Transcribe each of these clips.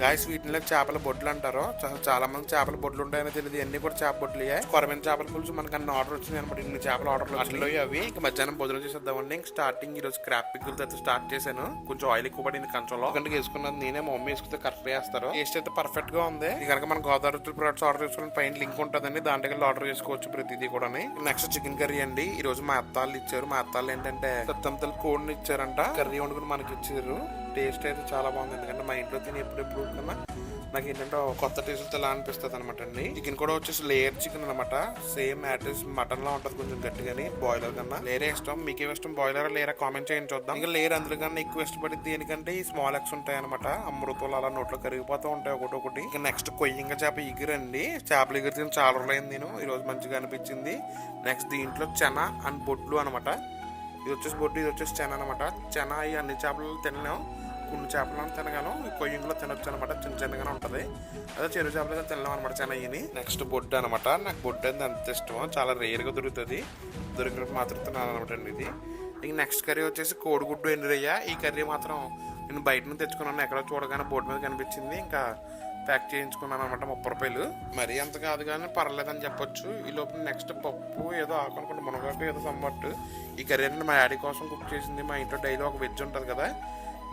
Guys వీటిలో చేపల బొడ్లు అంటారు. చాలా మంది చేపల బొడ్లు ఉంటాయని తెలియదు. అన్ని కూడా చేప బొడ్లు. కొరమైన చేపల పులుసు మనకు అన్ని ఆర్డర్ వచ్చింది అనమాట. ఇన్ని చేపల ఆర్డర్లు అట్లా అవి ఇంకా మధ్యాహ్నం భోజనం చేసేద్దామండి. ఇంక స్టార్టింగ్ ఈ రోజు క్రాప్ పిక్కులతో అయితే స్టార్ట్ చేశాను. కొంచెం ఆయిల్ ఎక్కువ పడింది కంచంలో. గంటకి వేసుకున్నది నేనే, మా మమ్మీ వేసుకుంటే కరెక్ట్ వేస్తారు. టేస్ట్ అయితే పర్ఫెక్ట్ గా ఉంది. కనుక మన గోదావరి ప్రొడక్ట్స్ ఆర్డర్ చేసుకోవడం పైన లింక్ ఉంటుందండి. దాంట్లో ఆర్డర్ చేసుకోవచ్చు ప్రతిదీ కూడా. నెక్స్ట్ చికెన్ కర్రీ అండి. ఈ రోజు మా అత్తాళ్ళు ఇచ్చారు. మా అత్తాళ్ళు ఏంటంటే సత్తంతలు కోడిని ఇచ్చారంట. కర్రీ వండుకుని మనకి ఇచ్చారు. టేస్ట్ అయితే చాలా బాగుంది. ఎందుకంటే మా ఇంట్లో తిని ఎప్పుడెప్పుడు కన్నా నాకు ఏంటంటే కొత్త టేస్ట్ ఇలా అనిపిస్తుంది అనమాట అండి. చికెన్ కూడా వచ్చేసి లేయర్ చికెన్ అనమాట. సేమ్ యాటెస్ మటన్ లా ఉంటది, కొంచెం గట్టిగాని. బాయిలర్ కన్నా లేరే ఇష్టం. మీకే ఇష్టం బాయిలర్ లేరా కామెంట్ చేయండి చూద్దాం. ఇంకా లేయర్ అందులో కన్నా ఎక్కువ ఇష్టపడింది ఎందుకంటే ఈ స్మాల్ ఎగ్స్ ఉంటాయి అనమాట. అమృతాలు అలా నోట్లో కరిగిపోతూ ఉంటాయి ఒకటి. ఇంకా నెక్స్ట్ కొయ్యంగా చేప ఇగురండి. చేపలు ఎగురు తిని చాలా రోజులైంది నేను. ఈ రోజు మంచిగా అనిపించింది. నెక్స్ట్ దీంట్లో చెన అండ్ బొడ్లు అనమాట. ఇది వచ్చేసి బొడ్డు, ఇది వచ్చేసి చెన అనమాట. చెన ఈ అన్ని చేపలు తినలేము. కొన్ని చేపలను తినగాను కొయ్యంలో తినొచ్చు అనమాట. చిన్న చిన్నగానే ఉంటది. అదే చెరువు చేపలుగా తినలేం అనమాట చెన్నయ్యని. నెక్స్ట్ బొడ్డు అనమాట. నాకు బొడ్డు అంటే అంత ఇష్టం. చాలా రేర్ గా దొరుకుతుంది. దొరికినప్పుడు మాత్రం తినాలి అనమాట అండి ఇది. ఇంక నెక్స్ట్ కర్రీ వచ్చేసి కోడిగుడ్డు ఎండురయ్య. ఈ కర్రీ మాత్రం నేను బయట నుంచి తెచ్చుకున్నాను. ఎక్కడో చూడగానే బోర్డు మీద కనిపించింది. ఇంకా ప్యాక్ చేయించుకున్నాను అనమాట. 30 రూపాయలు. మరీ అంత కాదు కానీ పర్లేదని చెప్పొచ్చు. ఈ లోపల నెక్స్ట్ పప్పు ఏదో ఆకనుకుంటే మునగాకు ఏదో సంబట్టు. ఈ కర్రీ అంటే మా డాడీ కోసం కుక్ చేసింది. మా ఇంట్లో డైలీ ఒక వెజ్ ఉంటుంది కదా,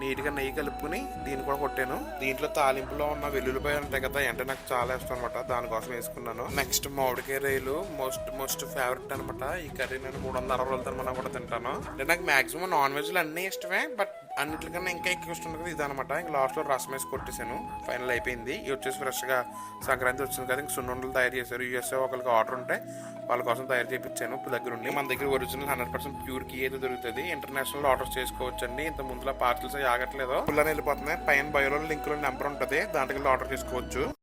నీట్గా నెయ్యి కలుపుకుని దీన్ని కూడా కొట్టాను. దీంట్లో తాలింపులో ఉన్న వెల్లుల్లిపాయలు ఉంటాయి కదా, అంటే నాకు చాలా ఇష్టం అనమాట. దానికోసం వేసుకున్నాను. నెక్స్ట్ మామిడికాయ రైలు మోస్ట్ ఫేవరెట్ అనమాట. ఈ కర్రీ నేను 360 రోజుల తర్వాత కూడా తింటాను. అంటే నాకు మాక్సిమం నాన్ వెజ్లు అన్నీ ఇష్టమే, బట్ అన్నిటికన్నా ఇంకా ఎక్కువ ఇష్టం కదా ఇది అనమాట. ఇంకా లాస్ట్ లో రసం వేసి కొట్టేసాను. ఫైనల్ అయిపోయింది. ఇది వచ్చేసి ఫ్రెష్ గా సంక్రాంతి వచ్చింది కదా, ఇంక సున్నుండలు తయారు చేశారు. యూఎస్ఏ ఒకరికి ఆర్డర్ ఉంటే వాళ్ళ కోసం తయారు చేయించాను. దగ్గర ఉండి మన దగ్గర ఒరిజినల్ 100% ప్యూర్ ఘీ అయితే దొరుకుతుంది. ఇంటర్నేషనల్ ఆర్డర్స్ చేసుకోవచ్చు అండి. ఇంత ముందులో పార్సల్స్ ఆగట్లేదు, ఫుల్ అని వెళ్ళిపోతున్నాయి. పైన బయోలో లింక్ లో నెంబర్ ఉంటుంది, దాంట్లో ఆర్డర్ చేసుకోవచ్చు.